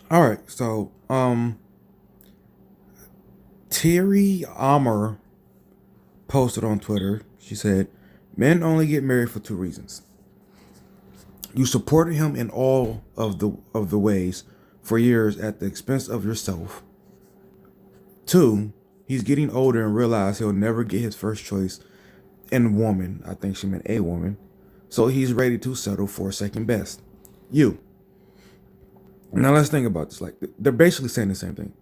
All right, so Terry Ammer posted on Twitter. She said, "Men only get married for two reasons. You supported him in all of the ways for years at the expense of yourself. Two, he's getting older and realized he'll never get his first choice in woman. I think she meant a woman. So he's ready to settle for second best. You. Now let's think about this. Like they're basically saying the same thing.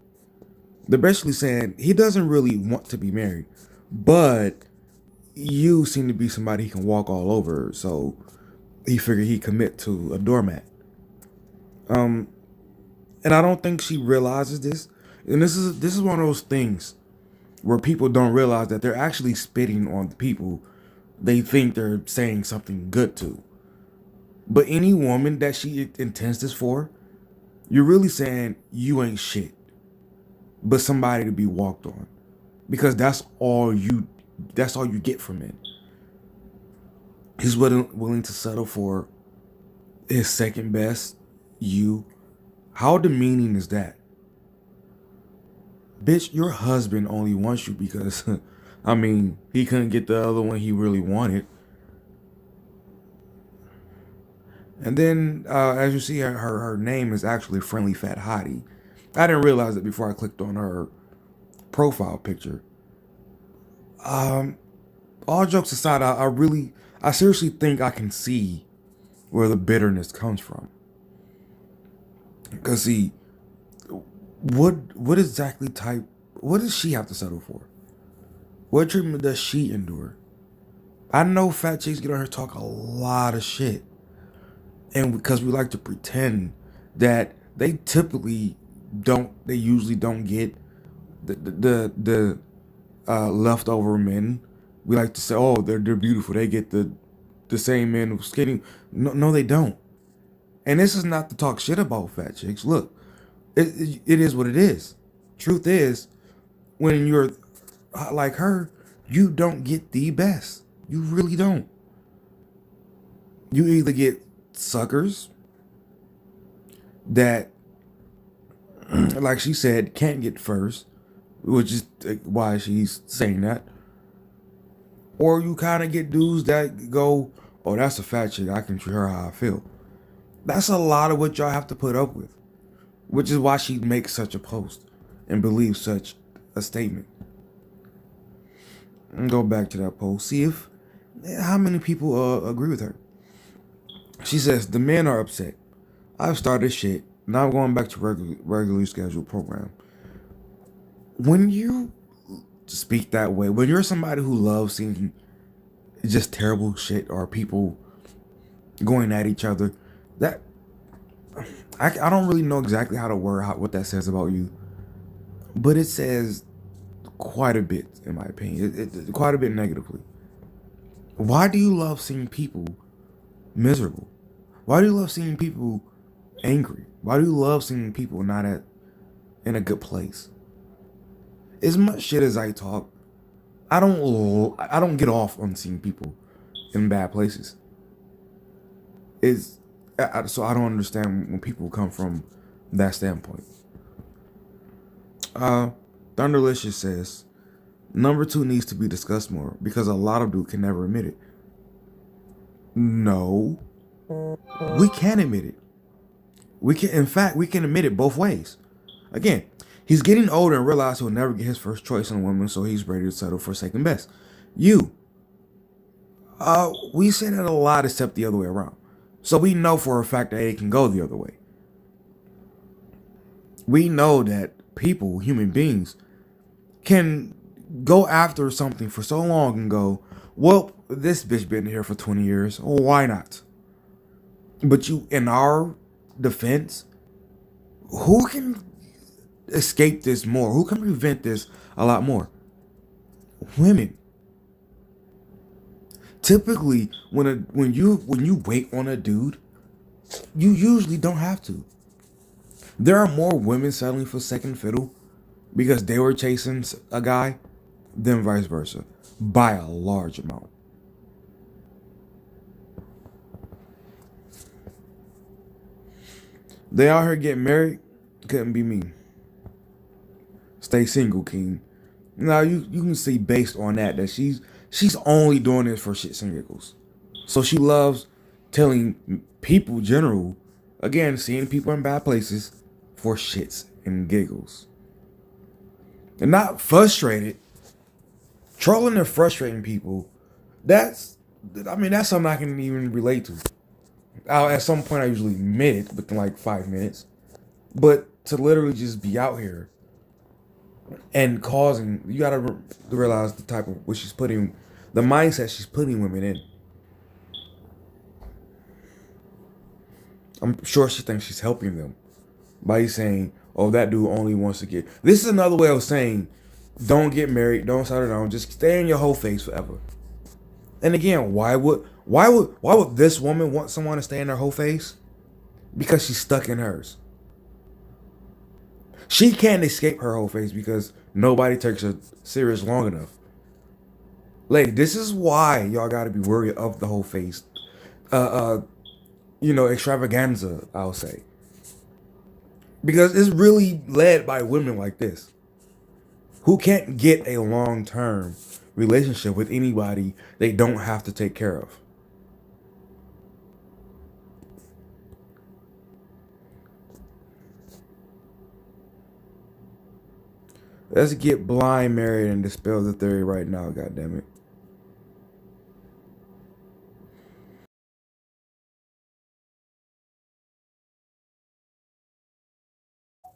They're basically saying he doesn't really want to be married, but you seem to be somebody he can walk all over. So he figured he'd commit to a doormat. And I don't think she realizes this. And this is one of those things where people don't realize that they're actually spitting on the people they think they're saying something good to. But any woman that she intends this for, you're really saying you ain't shit, but somebody to be walked on, because that's all you get from it. He's willing to settle for his second best. You, how demeaning is that? Bitch, your husband only wants you because, I mean, he couldn't get the other one he really wanted. And then, as you see, her name is actually Friendly Fat Hottie. I didn't realize it before I clicked on her profile picture. All jokes aside, I seriously think I can see where the bitterness comes from. Cause see, what exactly what does she have to settle for? What treatment does she endure? I know fat chicks get on her talk a lot of shit, and because we like to pretend that they usually don't get the leftover men. We like to say, oh, they're beautiful. They get the same men who skinny. No, no, they don't. And this is not to talk shit about fat chicks. Look, it is what it is. Truth is, when you're like her, you don't get the best. You really don't. You either get suckers that, like she said, can't get first, which is why she's saying that, or you kind of get dudes that go, oh, that's a fat chick. I can treat her how I feel. That's a lot of what y'all have to put up with, which is why she makes such a post and believes such a statement. And go back to that post, see if how many people agree with her. She says the men are upset. I've started shit. Now I'm going back to regularly scheduled program. When you speak that way, when you're somebody who loves seeing just terrible shit or people going at each other, that I don't really know exactly how to word what that says about you, but it says quite a bit, in my opinion. Quite a bit negatively. Why do you love seeing people miserable? Why do you love seeing people angry? Why do you love seeing people not in a good place? As much shit as I talk, I don't get off on seeing people in bad places. Is so I don't understand when people come from that standpoint. Uh, Thunderlicious says number two needs to be discussed more because a lot of dude can never admit it. No, we can admit it. We can, in fact, we can admit it both ways. Again, he's getting older and realizes he'll never get his first choice in a woman, so he's ready to settle for second best. You, we say that a lot except the other way around. So we know for a fact that it can go the other way. We know that people, human beings, can go after something for so long and go, well, this bitch been here for 20 years. Oh, why not? But you, in our defense, who can escape this more? Who can prevent this a lot more? Women. Typically, when you wait on a dude, you usually don't have to. There are more women settling for second fiddle because they were chasing a guy than vice versa by a large amount. They out here getting married Couldn't be me. Stay single, King. Now you can see based on that she's only doing this for shits and giggles. So she loves telling people general, again, seeing people in bad places for shits and giggles. And not frustrated. Trolling and frustrating people, that's that's something I can even relate to. At some point I usually admit it within like 5 minutes. But to literally just be out here and causing, you gotta realize the type of what she's putting, the mindset she's putting women in. I'm sure she thinks she's helping them by saying, "Oh, that dude only wants to get." This is another way of saying, "Don't get married, don't settle down, just stay in your whole face forever." And again, why would this woman want someone to stay in her whole face? Because she's stuck in hers. She can't escape her whole face because nobody takes her serious long enough. Lady, this is why y'all gotta be worried of the whole face. Extravaganza, I'll say. Because it's really led by women like this who can't get a long-term relationship with anybody they don't have to take care of. Let's get blind married and dispel the theory right now, goddammit.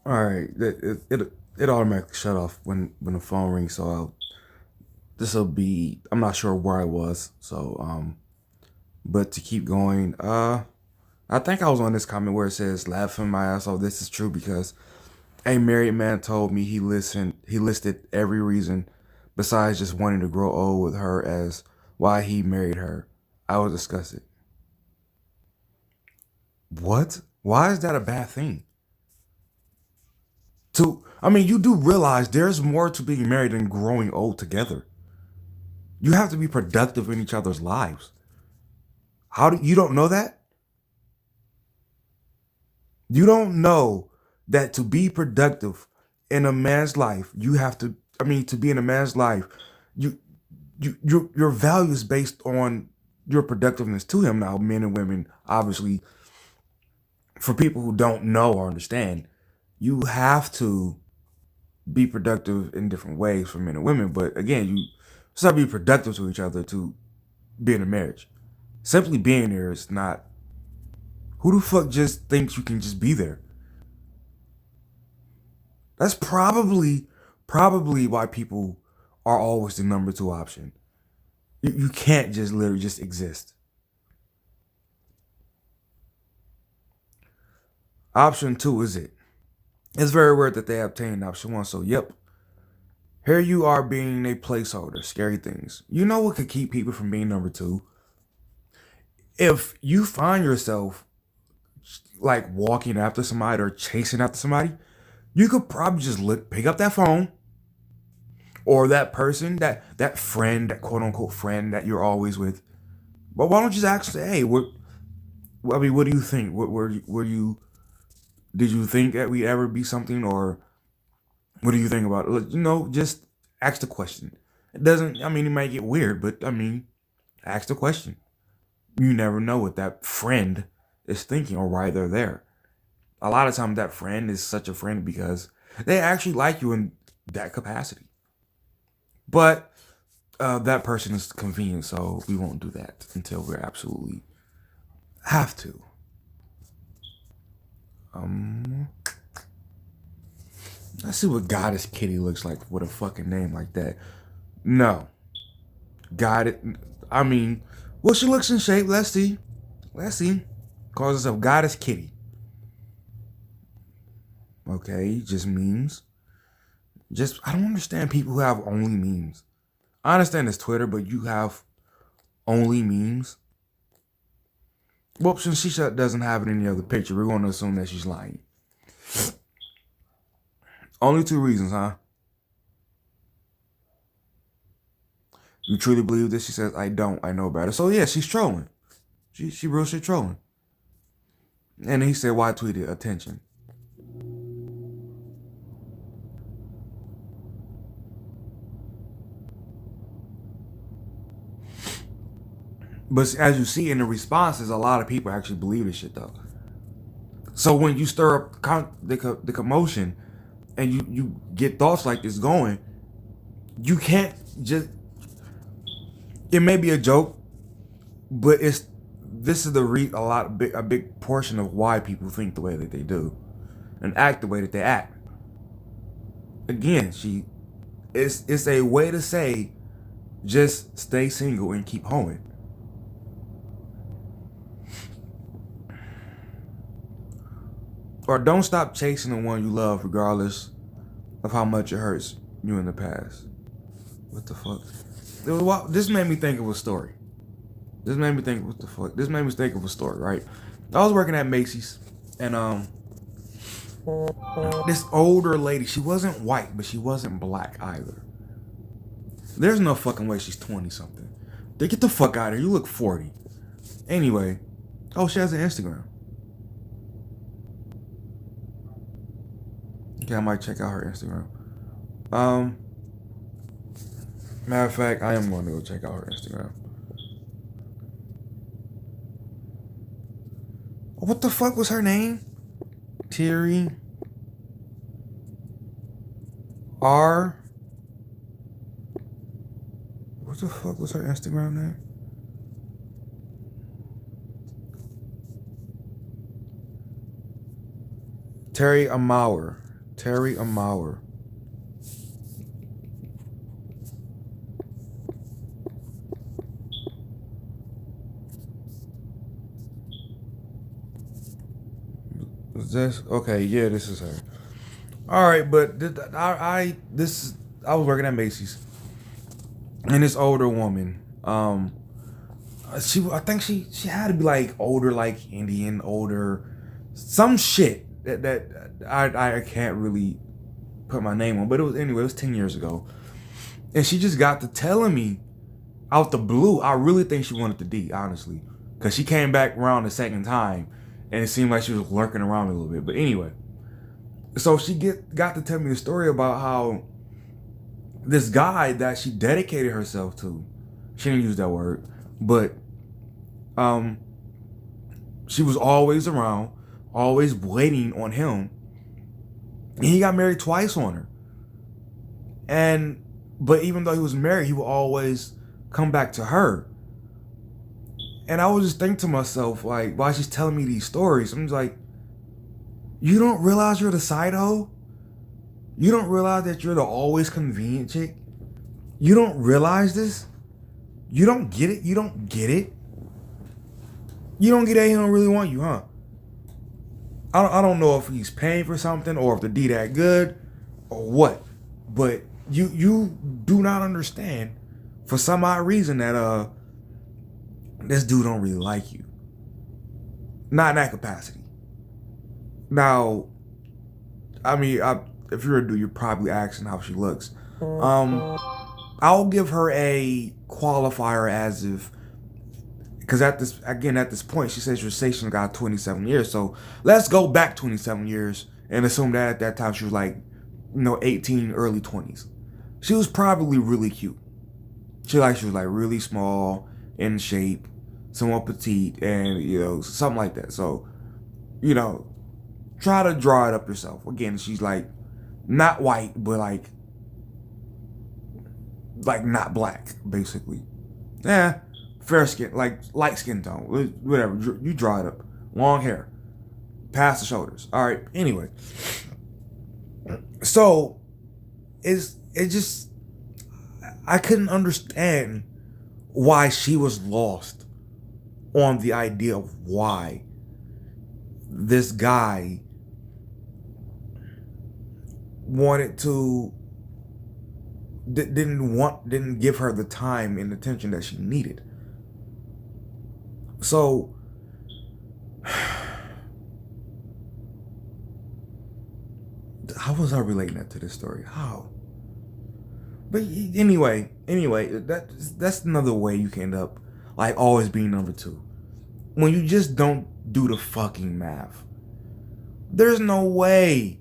Alright, it automatically shut off when the phone rings, so this'll be, I'm not sure where I was, so but to keep going, I think I was on this comment where it says laughing my ass off. This is true because a married man told me he listed every reason besides just wanting to grow old with her as why he married her. I was disgusted. What? Why is that a bad thing? You do realize there's more to being married than growing old together. You have to be productive in each other's lives. You don't know that? You don't know that to be productive in a man's life, you have to, to be in a man's life, your value is based on your productiveness to him. Now, men and women, obviously, for people who don't know or understand, you have to be productive in different ways for men and women. But again, you still be productive to each other to be in a marriage. Simply being there is not. Who the fuck just thinks you can just be there? That's probably why people are always the number two option. You can't just literally just exist. Option two is it. It's very rare that they obtain option one. So, yep. Here you are being a placeholder. Scary things. You know what could keep people from being number two? If you find yourself like walking after somebody or chasing after somebody, you could probably just pick up that phone or that person, that friend, that quote unquote friend that you're always with. But why don't you just ask, hey, what do you think? Did you think that we'd ever be something, or what do you think about it? Just ask the question. It doesn't, it might get weird, but ask the question. You never know what that friend is thinking or why they're there. A lot of times that friend is such a friend because they actually like you in that capacity. But that person is convenient, so we won't do that until we absolutely have to. Let's see what Goddess Kitty looks like with a fucking name like that. No. Well, she looks in shape. Let's see. Calls herself Goddess Kitty. Okay, just memes. I don't understand people who have only memes. I understand it's Twitter, but you have only memes. Well, since she doesn't have it in the other picture, we're going to assume that she's lying. Only two reasons, huh? You truly believe this? She says, I don't. I know better. So, yeah, she's trolling. She real shit trolling. And he said, why tweet it? Attention. But as you see in the responses, a lot of people actually believe this shit though. So when you stir up the commotion and you get thoughts like this going, you can't just. It may be a joke, but this is a big portion of why people think the way that they do, and act the way that they act. Again, it's a way to say, just stay single and keep hoeing. Or don't stop chasing the one you love regardless of how much it hurts you in the past. What the fuck? This made me think of a story. This made me think, what the fuck? This made me think of a story, right? I was working at Macy's, and this older lady, she wasn't white, but she wasn't black either. There's no fucking way she's 20 something. They get the fuck out of here. You look 40. Anyway, she has an Instagram. Okay, I might check out her Instagram. Matter of fact, I am going to go check out her Instagram. What the fuck was her name? Terry R. What the fuck was her Instagram name? Terry Amauer. Terry Amauer. Is this okay? Yeah, this is her. All right, but I was working at Macy's, and this older woman, I think she had to be like older, like Indian, older, some shit that I can't really put my name on, but it was 10 years ago, and she just got to telling me out the blue. I really think she wanted the D, honestly, because she came back around the second time, and it seemed like she was lurking around me a little bit. But anyway, so she got to tell me the story about how this guy that she dedicated herself to, she didn't use that word, but she was always around, always waiting on him, and he got married twice on her. But even though he was married, he would always come back to her. And I would just think to myself, like, while she's telling me these stories, I'm just like, you don't realize you're the side hoe? You don't realize that you're the always convenient chick? You don't realize this? You don't get it? You don't get it? You don't get that he don't really want you, huh? I don't know if he's paying for something or if the D that good or what. But you do not understand for some odd reason that this dude don't really like you. Not in that capacity. Now, I mean, if you're a dude, you're probably asking how she looks. I'll give her a qualifier as if, because at this point, she says your station got 27 years. So let's go back 27 years and assume that at that time she was like, 18, early 20s. She was probably really cute. She was like really small, in shape, somewhat petite, and something like that. So, try to draw it up yourself. Again, she's like not white, but like not black, basically. Yeah, fair skin, like light skin tone, whatever. You draw it up. Long hair, past the shoulders. All right. Anyway, so it just, I couldn't understand why she was lost on the idea of why this guy didn't give her the time and attention that she needed. So how was I relating that to this story? How? But anyway, that's another way you can end up like always being number two. When you just don't do the fucking math. There's no way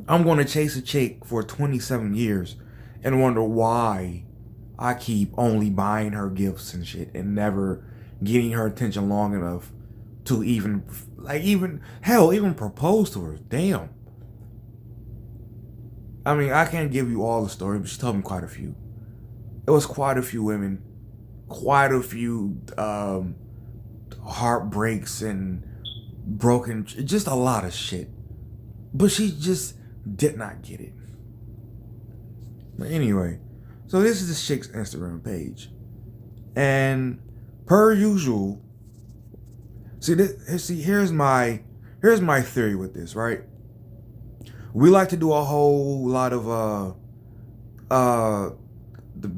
I'm going to chase a chick for 27 years and wonder why I keep only buying her gifts and shit and never getting her attention long enough to even, like, even, hell, even propose to her. Damn. I mean, I can't give you all the story, but she told me quite a few. It was quite a few women, quite a few heartbreaks and broken, just a lot of shit. But she just did not get it. But anyway, so this is this chick's Instagram page. And per usual, here's my theory with this, right? We like to do a whole lot of the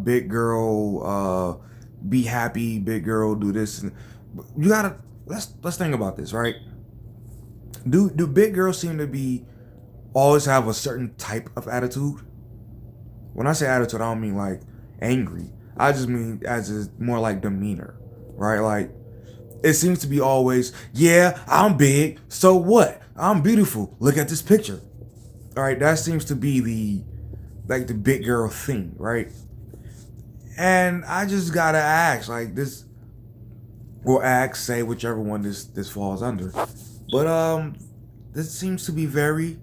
big girl be happy, big girl do this, and you gotta let's think about this, right? Do big girls seem to be always have a certain type of attitude? When I say attitude, I don't mean like angry. I just mean as a more like demeanor, right? Like it seems to be always, yeah, I'm big, so what? I'm beautiful. Look at this picture. All right, that seems to be the big girl thing, right? And I just gotta ask, like this, or ask, say whichever one this falls under. But this seems to be very.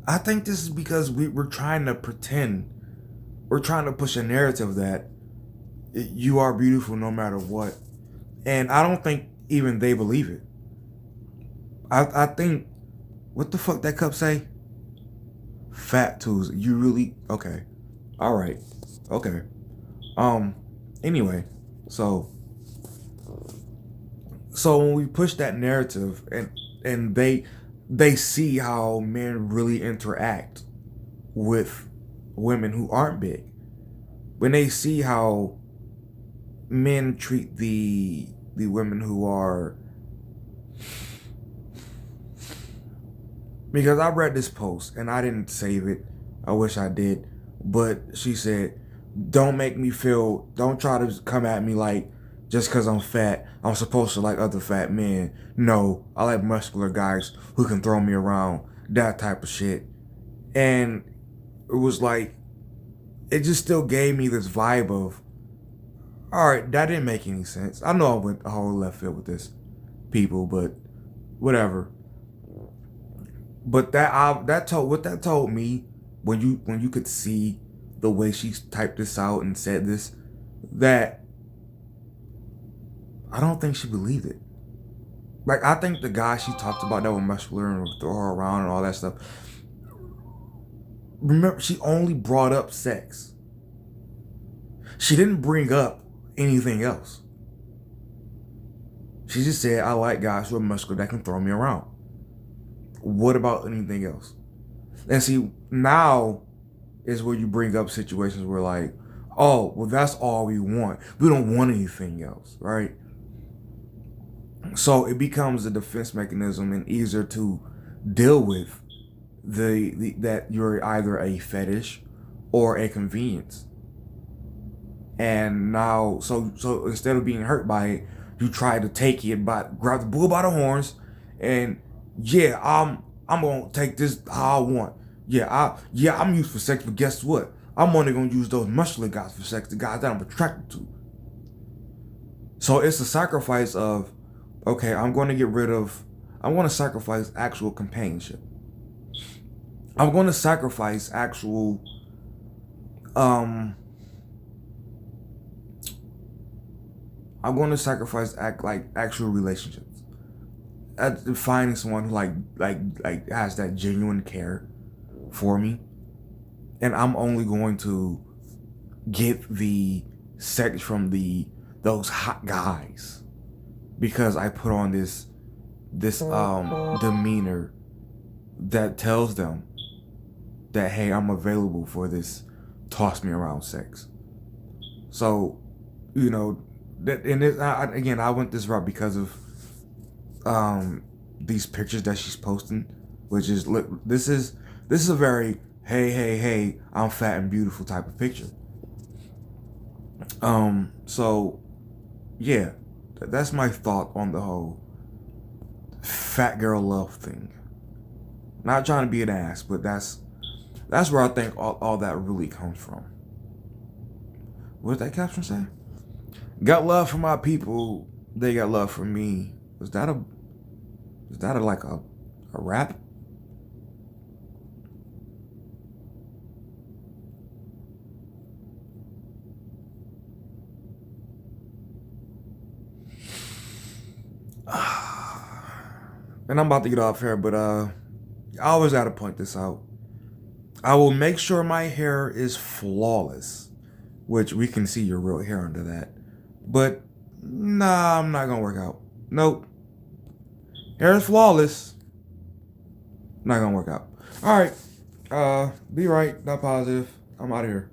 I think this is because we're trying to pretend, we're trying to push a narrative that you are beautiful no matter what, and I don't think even they believe it. I think, what the fuck that cup say? Fat tools. You really okay? All right, okay. Anyway, so when we push that narrative and they see how men really interact with women who aren't big, when they see how men treat the women who are, because I read this post and I didn't save it, I wish I did, but she said, don't try to come at me like just because I'm fat I'm supposed to like other fat men. No, I like muscular guys who can throw me around, that type of shit. And it was like, it just still gave me this vibe of, all right, that didn't make any sense. I know I went a whole left field with this, people, but whatever. But that told me, when you could see the way she typed this out and said this, that I don't think she believed it. Like, I think the guy she talked about that was muscular and would throw her around and all that stuff, remember, she only brought up sex. She didn't bring up anything else. She just said, I like guys who are muscular that can throw me around. What about anything else? And see, now is where you bring up situations where, like, oh, well, that's all we want. We don't want anything else, right? So it becomes a defense mechanism and easier to deal with that you're either a fetish or a convenience. And now, so instead of being hurt by it, you try to take it grab the bull by the horns, and yeah, I'm gonna take this how I want. I'm used for sex, but guess what? I'm only gonna use those muscular guys for sex, the guys that I'm attracted to. So it's a sacrifice of, okay, I'm going to sacrifice actual companionship. I'm going to sacrifice actual, I'm going to sacrifice actual relationships. At finding someone who like has that genuine care for me, and I'm only going to get the sex from those hot guys because I put on this demeanor that tells them that, hey, I'm available for this toss me around sex. So, I went this route because of these pictures that she's posting, which is, look, this is a very hey, I'm fat and beautiful type of picture. So yeah, that's my thought on the whole fat girl love thing. Not trying to be an ass, but that's where I think all that really comes from. What did that caption say? Got love for my people. They got love for me. Was that like a rap? And I'm about to get off here, but I always gotta point this out. I will make sure my hair is flawless, which we can see your real hair under that. But nah, I'm not gonna work out. Nope. Hair is flawless. Not gonna work out. All right. Be right, not positive. I'm out of here.